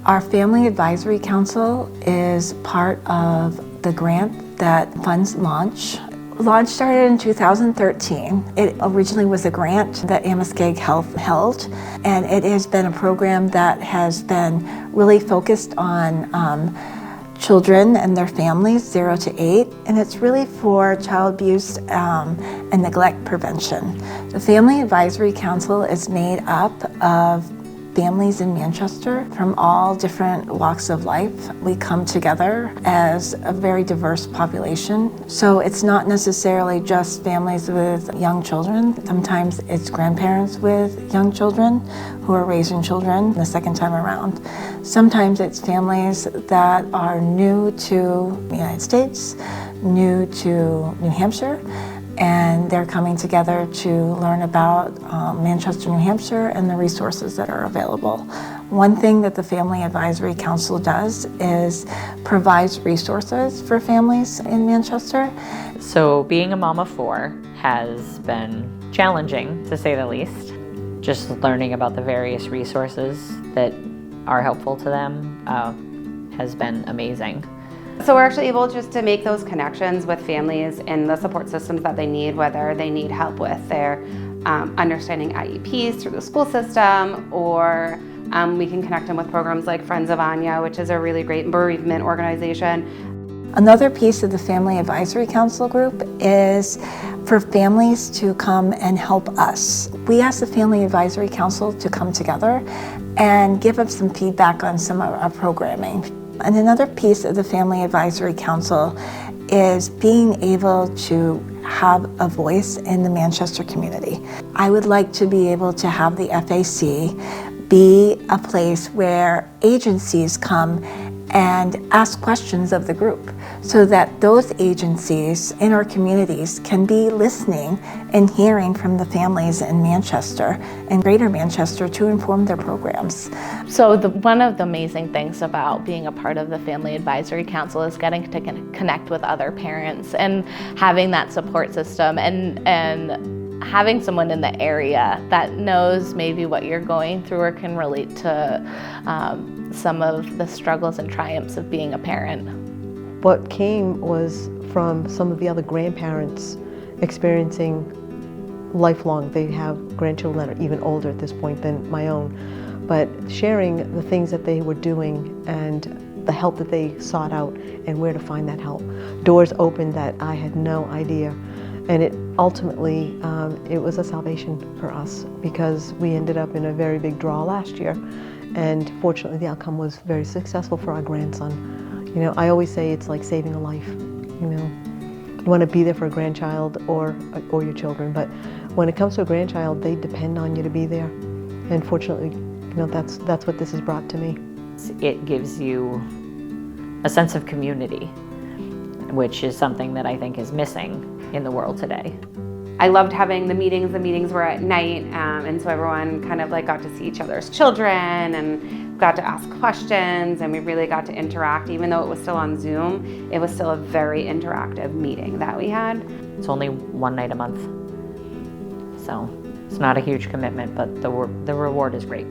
Our Family Advisory Council is part of the grant that funds Launch. Launch started in 2013. It originally was a grant that HMcKinnon Health held, and it has been a program that has been really focused on children and their families 0 to 8, and it's really for child abuse and neglect prevention. The Family Advisory Council is made up of families in Manchester from all different walks of life. We come together as a very diverse population. So it's not necessarily just families with young children. Sometimes it's grandparents with young children who are raising children the second time around. Sometimes it's families that are new to the United States, new to New Hampshire, and they're coming together to learn about Manchester, New Hampshire, and the resources that are available. One thing that the Family Advisory Council does is provides resources for families in Manchester. So being a mom of 4 has been challenging, to say the least. Just learning about the various resources that are helpful to them has been amazing. So we're actually able just to make those connections with families and the support systems that they need, whether they need help with their understanding IEPs through the school system, or we can connect them with programs like Friends of Anya, which is a really great bereavement organization. Another piece of the Family Advisory Council group is for families to come and help us. We asked the Family Advisory Council to come together and give us some feedback on some of our programming. And another piece of the Family Advisory Council is being able to have a voice in the Manchester community. I would like to be able to have the FAC be a place where agencies come and ask questions of the group, so that those agencies in our communities can be listening and hearing from the families in Manchester and Greater Manchester to inform their programs. So one of the amazing things about being a part of the Family Advisory Council is getting to connect with other parents and having that support system and having someone in the area that knows maybe what you're going through or can relate to some of the struggles and triumphs of being a parent. What came was from some of the other grandparents experiencing lifelong. They have grandchildren that are even older at this point than my own, but sharing the things that they were doing and the help that they sought out and where to find that help. Doors opened that I had no idea, and it ultimately it was a salvation for us, because we ended up in a very big draw last year, and fortunately the outcome was very successful for our grandson. You know, I always say it's like saving a life. You know, you want to be there for a grandchild or your children, but when it comes to a grandchild, they depend on you to be there. And fortunately, you know, that's what this has brought to me. It gives you a sense of community, which is something that I think is missing in the world today. I loved having the meetings. The meetings were at night, and so everyone kind of like got to see each other's children and got to ask questions, and we really got to interact. Even though it was still on Zoom, it was still a very interactive meeting that we had. It's only one night a month, so it's not a huge commitment, but the reward is great.